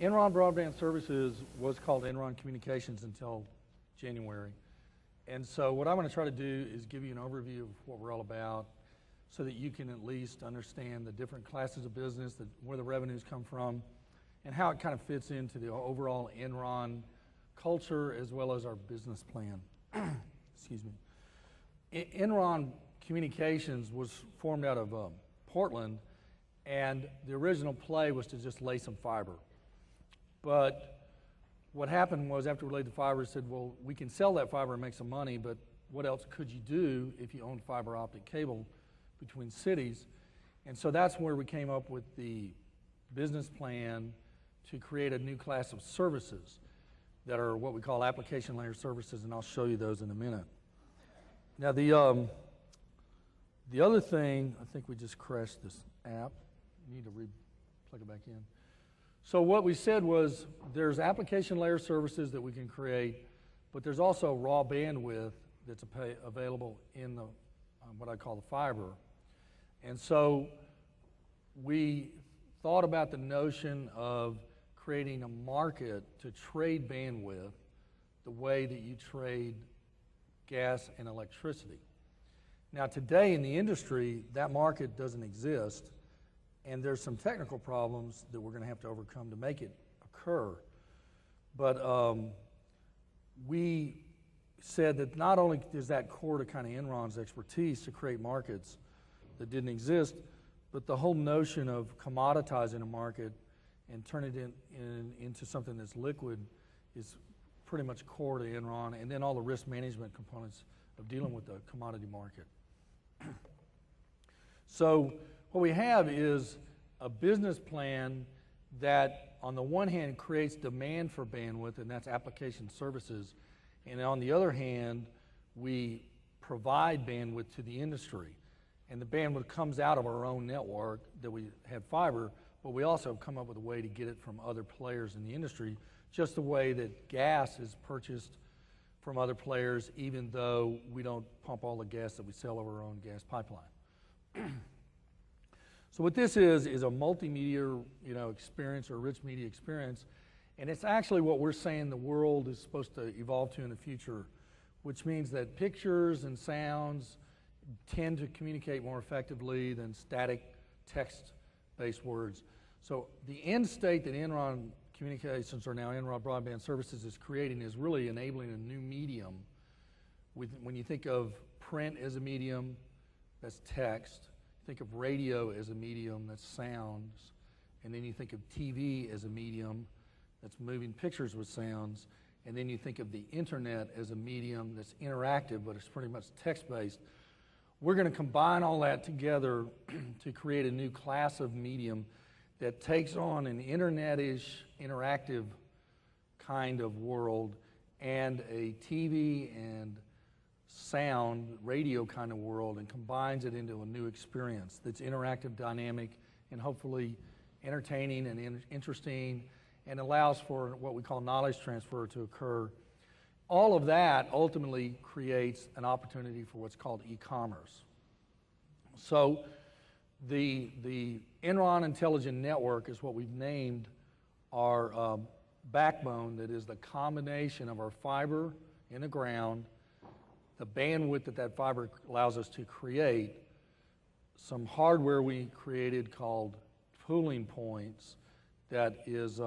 Enron Broadband Services was called Enron Communications until January. And so what I'm going to try to do is give you an overview of what we're all about so that you can at least understand the different classes of business, where the revenues come from, and how it kind of fits into the overall Enron culture as well as our business plan. Excuse me. Enron Communications was formed out of Portland, and the original play was to just lay some fiber. But what happened was after we laid the fiber, we said, well, we can sell that fiber and make some money, but what else could you do if you owned fiber optic cable between cities? And so that's where we came up with the business plan to create a new class of services that are what we call application layer services, and I'll show you those in a minute. Now the other thing, I think we just crashed this app. You need to plug it back in. So what we said was there's application layer services that we can create, but there's also raw bandwidth that's available in the what I call the fiber. And so we thought about the notion of creating a market to trade bandwidth the way that you trade gas and electricity. Now today in the industry, that market doesn't exist, and there's some technical problems that we're going to have to overcome to make it occur. But we said that not only is that core to kind of Enron's expertise to create markets that didn't exist, but the whole notion of commoditizing a market and turn it into something that's liquid is pretty much core to Enron, and then all the risk management components of dealing with the commodity market. So what we have is a business plan that on the one hand creates demand for bandwidth, and that's application services, and on the other hand we provide bandwidth to the industry, and the bandwidth comes out of our own network that we have fiber, but we also have come up with a way to get it from other players in the industry, just the way that gas is purchased from other players, even though we don't pump all the gas that we sell over our own gas pipeline. So what this is a multimedia experience, or a rich media experience, and it's actually what we're saying the world is supposed to evolve to in the future, which means that pictures and sounds tend to communicate more effectively than static text-based words. So the end state that Enron Communications, or now Enron Broadband Services, is creating is really enabling a new medium. When you think of print as a medium, that's text. Think of radio as a medium, that's sounds. And then you think of TV as a medium, that's moving pictures with sounds. And then you think of the internet as a medium that's interactive, but it's pretty much text-based. We're going to combine all that together to create a new class of medium that takes on an internet-ish, interactive kind of world and a TV and sound, radio kind of world, and combines it into a new experience that's interactive, dynamic, and hopefully entertaining and interesting, and allows for what we call knowledge transfer to occur. All of that ultimately creates an opportunity for what's called e-commerce. So the Enron Intelligent Network is what we've named our backbone, that is the combination of our fiber in the ground, the bandwidth that fiber allows us to create, some hardware we created called pooling points, that is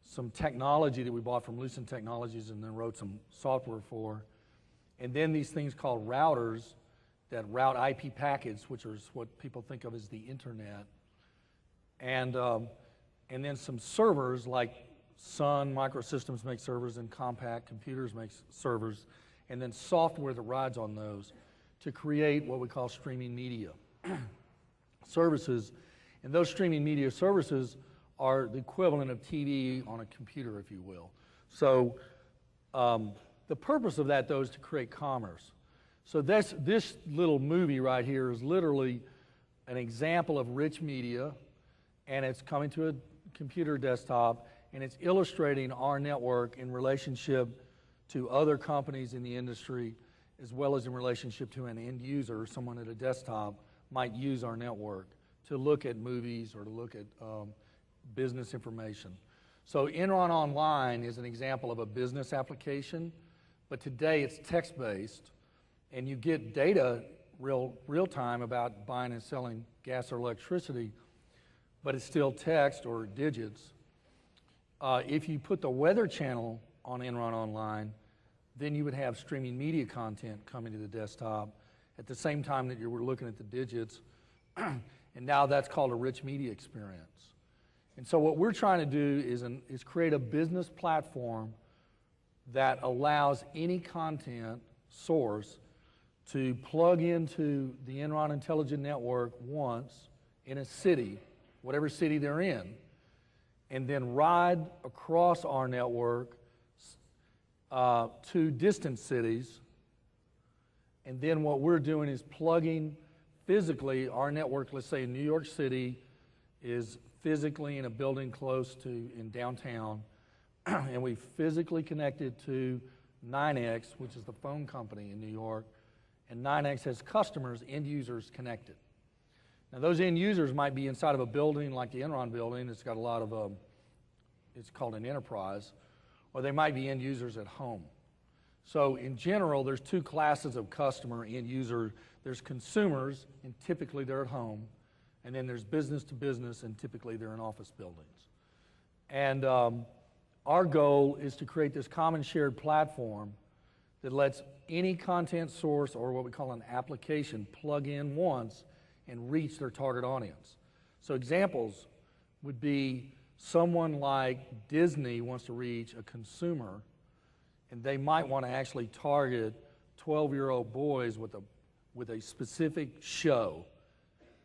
some technology that we bought from Lucent Technologies and then wrote some software for, and then these things called routers that route IP packets, which is what people think of as the internet, and then some servers like Sun Microsystems makes servers and Compaq Computers makes servers, and then software that rides on those to create what we call streaming media services. And those streaming media services are the equivalent of TV on a computer, if you will. So the purpose of that, though, is to create commerce. So this little movie right here is literally an example of rich media, and it's coming to a computer desktop, and it's illustrating our network in relationship to other companies in the industry, as well as in relationship to an end user, someone at a desktop might use our network to look at movies or to look at business information. So Enron Online is an example of a business application, but today it's text-based, and you get data real time about buying and selling gas or electricity, but it's still text or digits. If you put the Weather Channel on Enron Online, then you would have streaming media content coming to the desktop at the same time that you were looking at the digits, and now that's called a rich media experience. And so what we're trying to do is create a business platform that allows any content source to plug into the Enron Intelligent Network once in a city, whatever city they're in, and then ride across our network to distant cities. And then what we're doing is plugging physically our network, let's say in New York City, is physically in a building close to in downtown, and we physically connected to 9X, which is the phone company in New York, and 9X has customers, end users connected. Now those end users might be inside of a building like the Enron building. It's got a lot of, it's called an enterprise, or they might be end users at home. So in general, there's two classes of customer, end user. There's consumers, and typically they're at home, and then there's business to business, and typically they're in office buildings. And our goal is to create this common shared platform that lets any content source or what we call an application plug in once and reach their target audience. So examples would be someone like Disney wants to reach a consumer, and they might want to actually target 12-year-old boys with a specific show.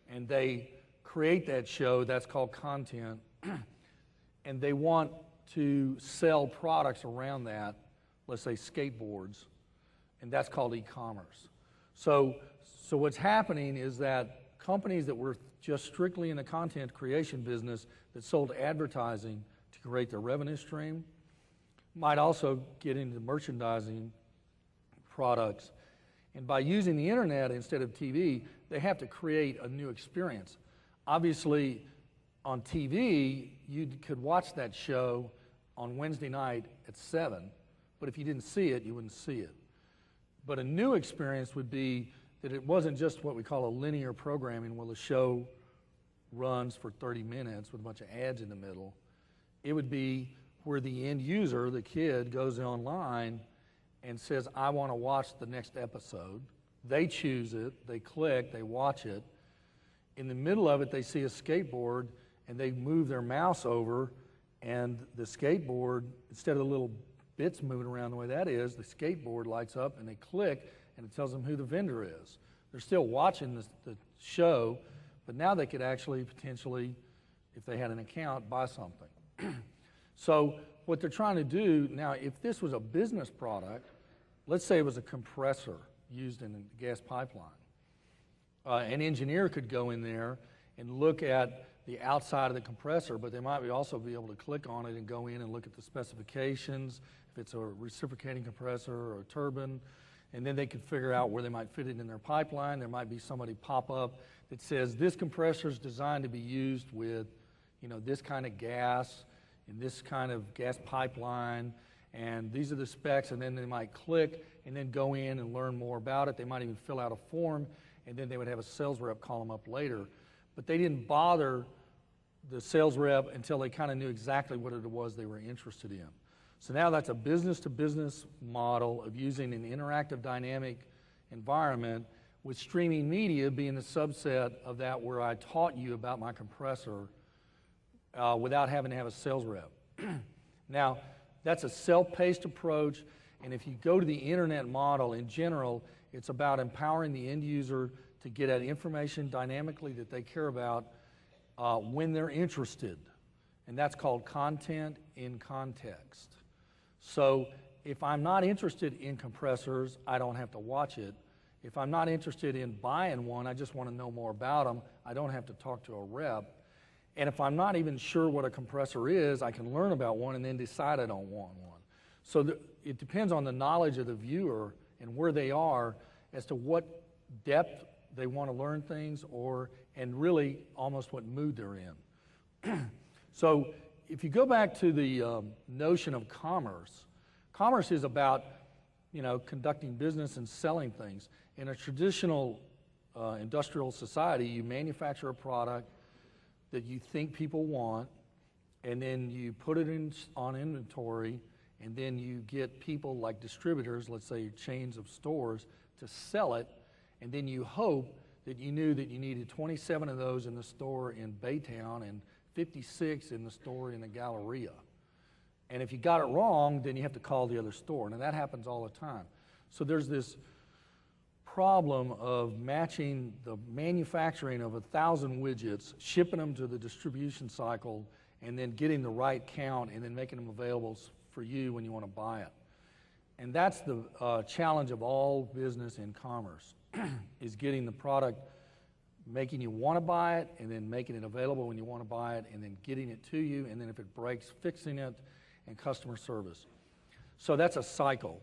And they create that show, that's called content, and they want to sell products around that, let's say skateboards, and that's called e-commerce. So what's happening is that companies that were just strictly in the content creation business that sold advertising to create their revenue stream might also get into merchandising products. And by using the internet instead of TV, they have to create a new experience. Obviously, on TV, you could watch that show on Wednesday night at 7, but if you didn't see it, you wouldn't see it. But a new experience would be that it wasn't just what we call a linear programming where the show runs for 30 minutes with a bunch of ads in the middle. It would be where the end user, the kid, goes online and says, I want to watch the next episode. They choose it, they click, they watch it. In the middle of it, they see a skateboard, and they move their mouse over, and the skateboard, instead of the little bits moving around the way that is, the skateboard lights up, and they click, and it tells them who the vendor is. They're still watching the show, but now they could actually potentially, if they had an account, buy something. So what they're trying to do, now if this was a business product, let's say it was a compressor used in a gas pipeline. An engineer could go in there and look at the outside of the compressor, but they might also be able to click on it and go in and look at the specifications, if it's a reciprocating compressor or a turbine, and then they could figure out where they might fit it in their pipeline. There might be somebody pop up that says this compressor is designed to be used with, this kind of gas in this kind of gas pipeline, and these are the specs, and then they might click and then go in and learn more about it. They might even fill out a form, and then they would have a sales rep call them up later. But they didn't bother the sales rep until they kind of knew exactly what it was they were interested in. So now that's a business-to-business model of using an interactive dynamic environment with streaming media being the subset of that where I taught you about my compressor without having to have a sales rep. Now, that's a self-paced approach, and if you go to the internet model in general, it's about empowering the end user to get at information dynamically that they care about when they're interested. And that's called content in context. So if I'm not interested in compressors, I don't have to watch it. If I'm not interested in buying one, I just want to know more about them, I don't have to talk to a rep. And if I'm not even sure what a compressor is, I can learn about one and then decide I don't want one. So it depends on the knowledge of the viewer and where they are as to what depth they want to learn things and really almost what mood they're in. So if you go back to the notion of commerce, commerce is about, conducting business and selling things. In a traditional industrial society, you manufacture a product that you think people want, and then you put it on inventory, and then you get people like distributors, let's say chains of stores, to sell it, and then you hope that you knew that you needed 27 of those in the store in Baytown and 56 in the store in the Galleria. And if you got it wrong, then you have to call the other store. Now that happens all the time. So there's this problem of matching the manufacturing of 1,000 widgets, shipping them to the distribution cycle, and then getting the right count and then making them available for you when you want to buy it. And that's the challenge of all business in commerce, is getting the product, making you want to buy it, and then making it available when you want to buy it, and then getting it to you, and then if it breaks, fixing it, and customer service. So that's a cycle.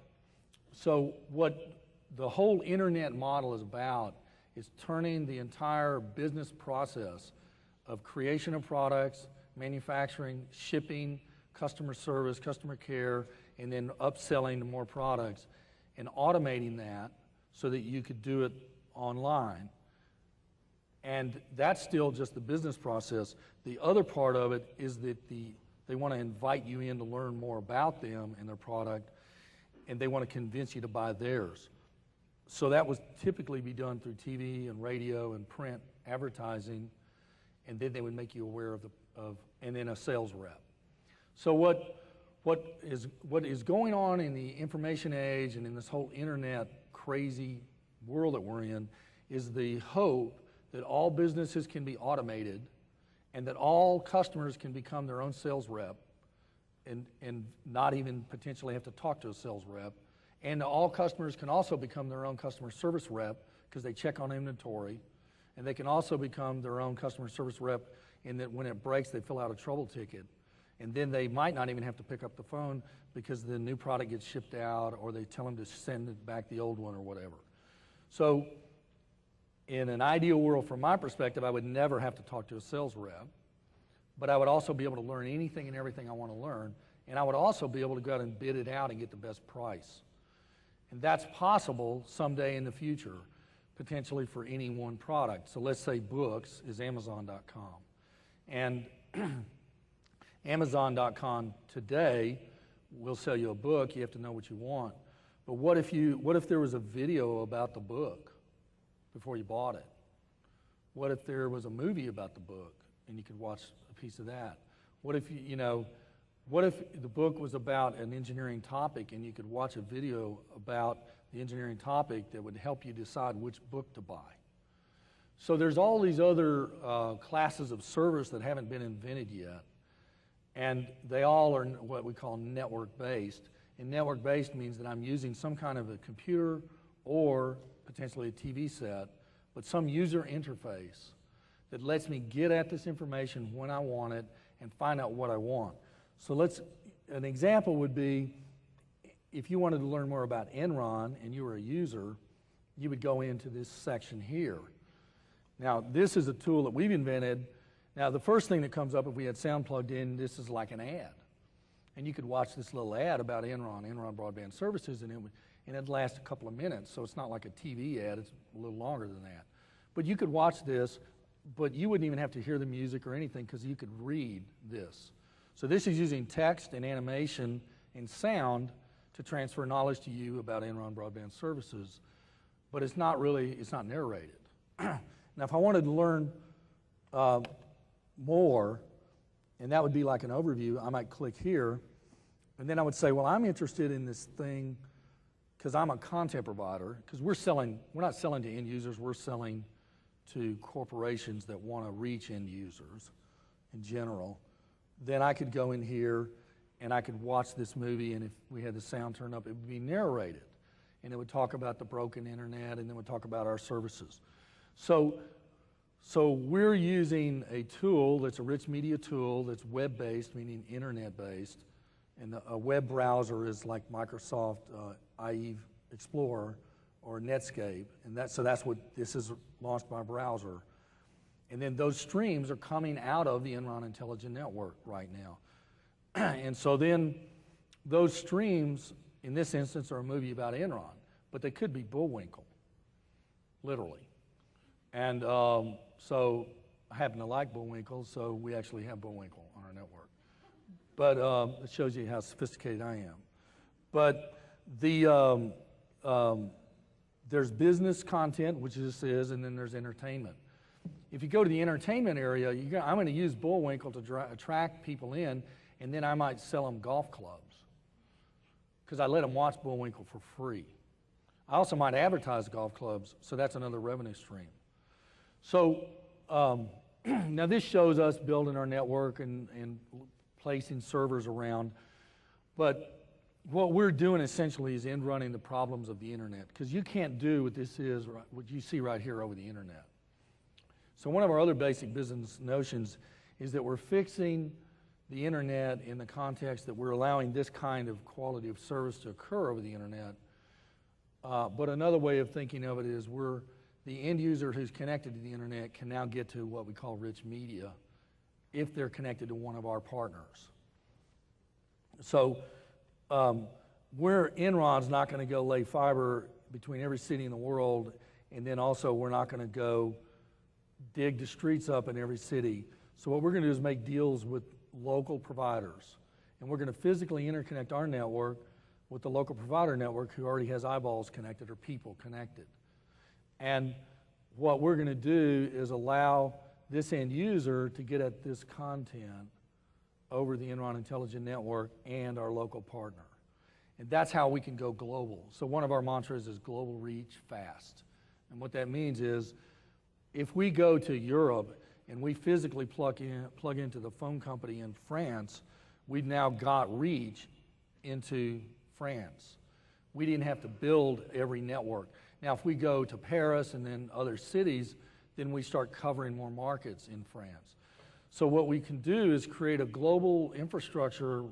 So what the whole internet model is about is turning the entire business process of creation of products, manufacturing, shipping, customer service, customer care, and then upselling to more products, and automating that so that you could do it online. And that's still just the business process. The other part of it is that they want to invite you in to learn more about them and their product, and they want to convince you to buy theirs. So that would typically be done through TV and radio and print advertising, and then they would make you aware and then a sales rep. So what is going on in the information age and in this whole internet crazy world that we're in is the hope that all businesses can be automated and that all customers can become their own sales rep and not even potentially have to talk to a sales rep. And all customers can also become their own customer service rep because they check on inventory. And they can also become their own customer service rep in that when it breaks, they fill out a trouble ticket. And then they might not even have to pick up the phone because the new product gets shipped out, or they tell them to send it back the old one or whatever. So in an ideal world, from my perspective, I would never have to talk to a sales rep, but I would also be able to learn anything and everything I want to learn, and I would also be able to go out and bid it out and get the best price. And that's possible someday in the future, potentially for any one product. So let's say books is Amazon.com. And Amazon.com today will sell you a book. You have to know what you want. But what if there was a video about the book before you bought it? What if there was a movie about the book and you could watch a piece of that? What if what if the book was about an engineering topic and you could watch a video about the engineering topic that would help you decide which book to buy? So there's all these other classes of service that haven't been invented yet. And they all are what we call network-based. And network-based means that I'm using some kind of a computer or potentially a TV set, but some user interface that lets me get at this information when I want it and find out what I want. So an example would be, if you wanted to learn more about Enron and you were a user, you would go into this section here. Now, this is a tool that we've invented. Now, the first thing that comes up if we had sound plugged in, this is like an ad. And you could watch this little ad about Enron Broadband Services, and it'd last a couple of minutes, so it's not like a TV ad, it's a little longer than that. But you could watch this, but you wouldn't even have to hear the music or anything because you could read this. So this is using text and animation and sound to transfer knowledge to you about Enron Broadband Services, but it's not narrated. Now, if I wanted to learn more, and that would be like an overview, I might click here, and then I would say, well, I'm interested in this thing because I'm a content provider, because we're not selling to end users, we're selling to corporations that want to reach end users in general. Then I could go in here and I could watch this movie, and if we had the sound turned up, it would be narrated. And it would talk about the broken internet, and then it would talk about our services. So we're using a tool that's a rich media tool that's web-based, meaning internet-based, and a web browser is like Microsoft IE Explorer or Netscape, and so that's what this is, launched by browser. And then those streams are coming out of the Enron Intelligent Network right now. And so then those streams, in this instance, are a movie about Enron, but they could be Bullwinkle, literally. And so I happen to like Bullwinkle, so we actually have Bullwinkle on our network. But it shows you how sophisticated I am. But there's business content, which this is, and then there's entertainment. If you go to the entertainment area, I'm going to use Bullwinkle to attract people in, and then I might sell them golf clubs because I let them watch Bullwinkle for free. I also might advertise golf clubs, so that's another revenue stream. So now this shows us building our network and placing servers around, but what we're doing essentially is end running the problems of the internet, because you can't do what this is, what you see right here over the internet. So one of our other basic business notions is that we're fixing the internet in the context that we're allowing this kind of quality of service to occur over the internet. But another way of thinking of it is the end user who's connected to the internet can now get to what we call rich media if they're connected to one of our partners. So Enron's not going to go lay fiber between every city in the world, and then also we're not going to go dig the streets up in every city. So what we're going to do is make deals with local providers, and we're going to physically interconnect our network with the local provider network who already has eyeballs connected or people connected. And what we're going to do is allow this end user to get at this content over the Enron Intelligent Network and our local partner. And that's how we can go global. So one of our mantras is global reach fast. And what that means is if we go to Europe and we physically plug into the phone company in France, we've now got reach into France. We didn't have to build every network. Now, if we go to Paris and then other cities, then we start covering more markets in France. So what we can do is create a global infrastructure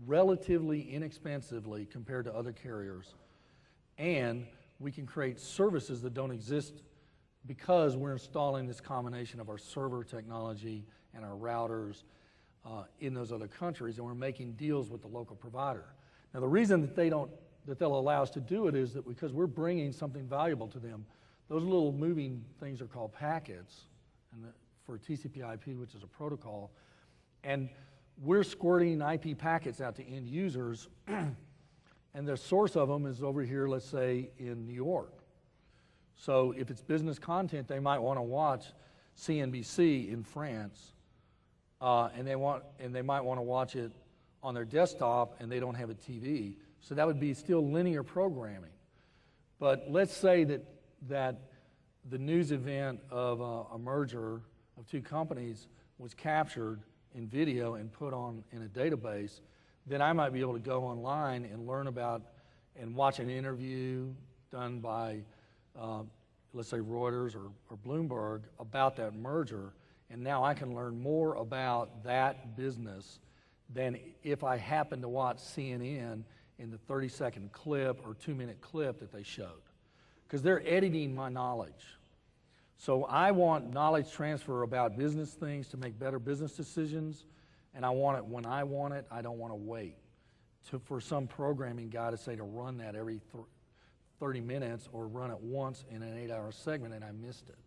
relatively inexpensively compared to other carriers, and we can create services that don't exist because we're installing this combination of our server technology and our routers in those other countries, and we're making deals with the local provider. Now, the reason that they'll allow us to do it is that because we're bringing something valuable to them. Those little moving things are called packets for TCP/IP, which is a protocol, and we're squirting IP packets out to end users, and the source of them is over here, let's say, in New York. So if it's business content, they might want to watch CNBC in France, and they might want to watch it on their desktop, and they don't have a TV. So that would be still linear programming. But let's say that the news event of a merger of two companies was captured in video and put on in a database, then I might be able to go online and learn about and watch an interview done by, let's say, Reuters or Bloomberg about that merger, and now I can learn more about that business than if I happen to watch CNN in the 30-second clip or 2-minute clip that they showed, because they're editing my knowledge. So I want knowledge transfer about business things to make better business decisions, and I want it when I want it. I don't want to wait for some programming guy to say to run that every 30 minutes or run it once in an 8-hour segment, and I missed it.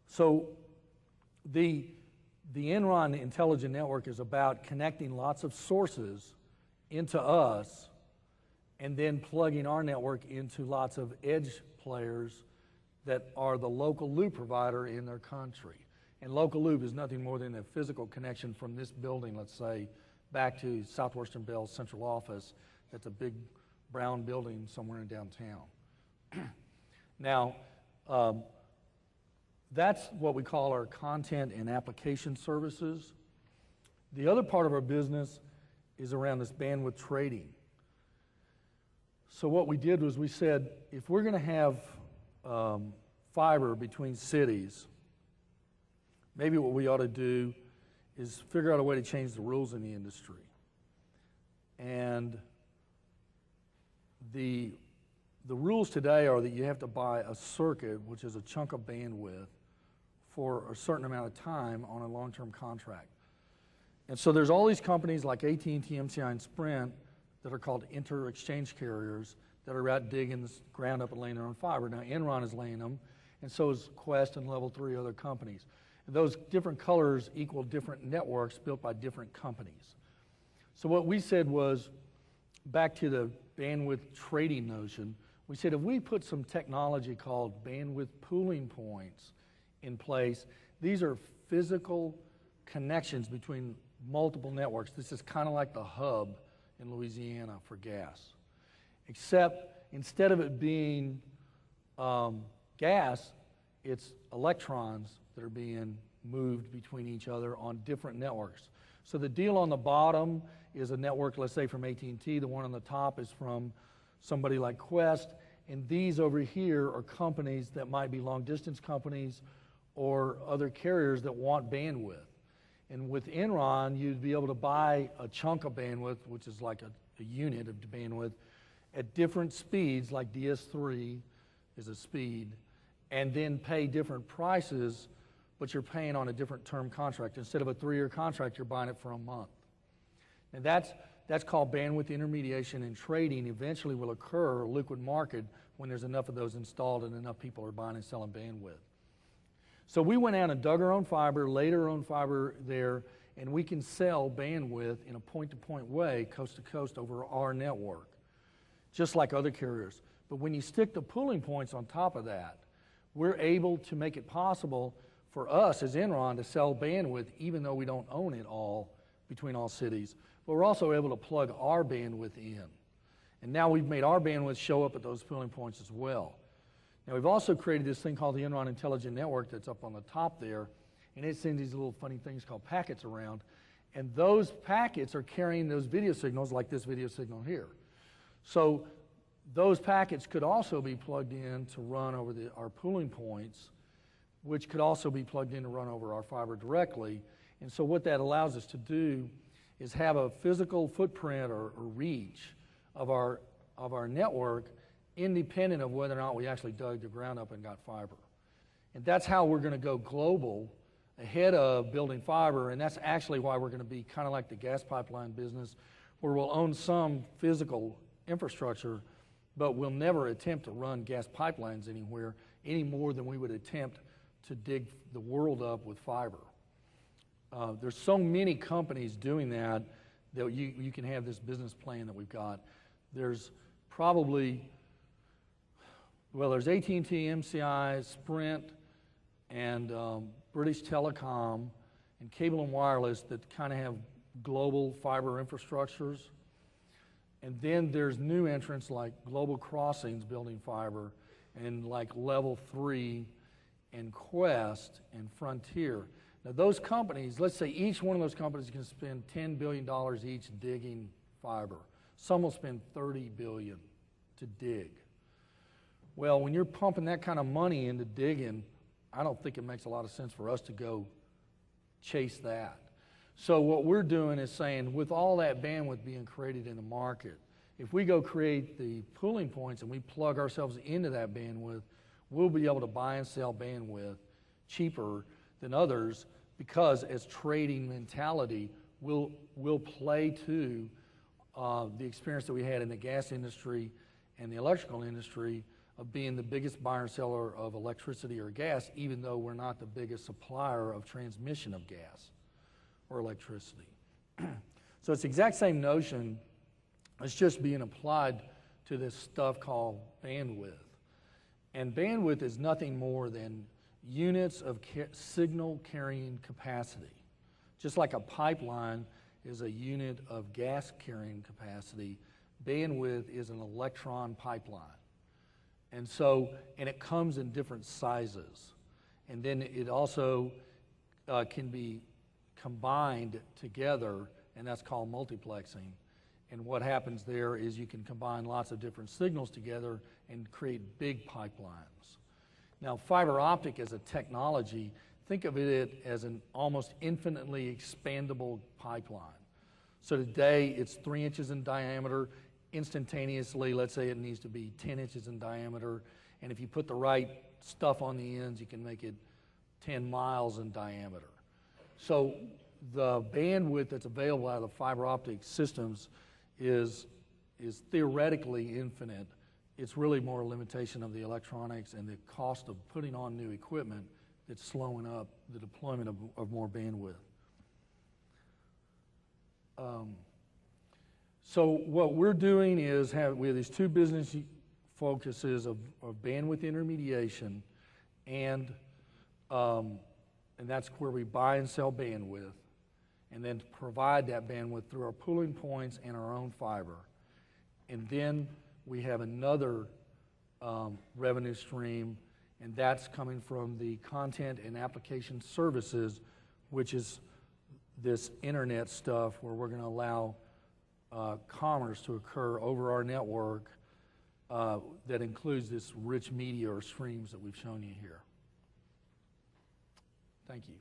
So the Enron Intelligent Network is about connecting lots of sources into us and then plugging our network into lots of edge players that are the local loop provider in their country. And local loop is nothing more than a physical connection from this building, let's say, back to Southwestern Bell's central office. That's a big brown building somewhere in downtown. Now, that's what we call our content and application services. The other part of our business is around this bandwidth trading. So what we did was we said, if we're going to have fiber between cities, maybe what we ought to do is figure out a way to change the rules in the industry. And the rules today are that you have to buy a circuit, which is a chunk of bandwidth, for a certain amount of time on a long-term contract. And so there's all these companies like AT&T, MCI, and Sprint that are called inter-exchange carriers that are out digging the ground up and laying their own fiber. Now Enron is laying them, and so is Quest and Level 3 other companies. And those different colors equal different networks built by different companies. So what we said was, back to the bandwidth trading notion, we said if we put some technology called bandwidth pooling points in place, these are physical connections between multiple networks. This is kind of like the hub in Louisiana for gas. Except instead of it being gas, it's electrons that are being moved between each other on different networks. So the deal on the bottom is a network, let's say from AT&T. The one on the top is from somebody like Quest. And these over here are companies that might be long distance companies or other carriers that want bandwidth. And with Enron, you'd be able to buy a chunk of bandwidth, which is like a unit of bandwidth, at different speeds, like DS3 is a speed, and then pay different prices, but you're paying on a different term contract. Instead of a 3-year contract, you're buying it for a month. And that's called bandwidth intermediation, and trading eventually will occur, a liquid market, when there's enough of those installed and enough people are buying and selling bandwidth. So we went out and dug our own fiber, laid our own fiber there, and we can sell bandwidth in a point-to-point way, coast-to-coast over our network, just like other carriers. But when you stick the pooling points on top of that, we're able to make it possible for us as Enron to sell bandwidth even though we don't own it all between all cities. But we're also able to plug our bandwidth in. And now we've made our bandwidth show up at those pooling points as well. Now we've also created this thing called the Enron Intelligent Network that's up on the top there, and it sends these little funny things called packets around, and those packets are carrying those video signals like this video signal here. So those packets could also be plugged in to run over our pooling points, which could also be plugged in to run over our fiber directly. And so what that allows us to do is have a physical footprint or reach of our network independent of whether or not we actually dug the ground up and got fiber. And that's how we're going to go global ahead of building fiber, and that's actually why we're going to be kind of like the gas pipeline business, where we'll own some physical infrastructure, but we'll never attempt to run gas pipelines anywhere any more than we would attempt to dig the world up with fiber. There's so many companies doing that you can have this business plan that we've got. There's probably, well, there's AT&T, MCI, Sprint, and British Telecom, and Cable and Wireless that kind of have global fiber infrastructures. And then there's new entrants like Global Crossings building fiber, and like Level 3 and Quest and Frontier. Now those companies, let's say each one of those companies can spend $10 billion each digging fiber. Some will spend $30 billion to dig. Well, when you're pumping that kind of money into digging, I don't think it makes a lot of sense for us to go chase that. So what we're doing is saying, with all that bandwidth being created in the market, if we go create the pooling points and we plug ourselves into that bandwidth, we'll be able to buy and sell bandwidth cheaper than others, because as trading mentality, we'll play to the experience that we had in the gas industry and the electrical industry of being the biggest buyer and seller of electricity or gas, even though we're not the biggest supplier of transmission of gas or electricity. So it's the exact same notion. It's just being applied to this stuff called bandwidth. And bandwidth is nothing more than units of signal carrying capacity. Just like a pipeline is a unit of gas carrying capacity, bandwidth is an electron pipeline. And so, and it comes in different sizes. And then it also can be combined together, and that's called multiplexing. And what happens there is you can combine lots of different signals together and create big pipelines. Now, fiber optic as a technology, think of it as an almost infinitely expandable pipeline. So today, it's 3 inches in diameter. Instantaneously, let's say it needs to be 10 inches in diameter. And if you put the right stuff on the ends, you can make it 10 miles in diameter. So the bandwidth that's available out of the fiber optic systems is theoretically infinite. It's really more a limitation of the electronics and the cost of putting on new equipment that's slowing up the deployment of more bandwidth. So what we're doing is we have these two business focuses of bandwidth intermediation and that's where we buy and sell bandwidth and then provide that bandwidth through our pooling points and our own fiber. And then we have another revenue stream, and that's coming from the content and application services, which is this internet stuff where we're going to allow commerce to occur over our network that includes this rich media or streams that we've shown you here. Thank you.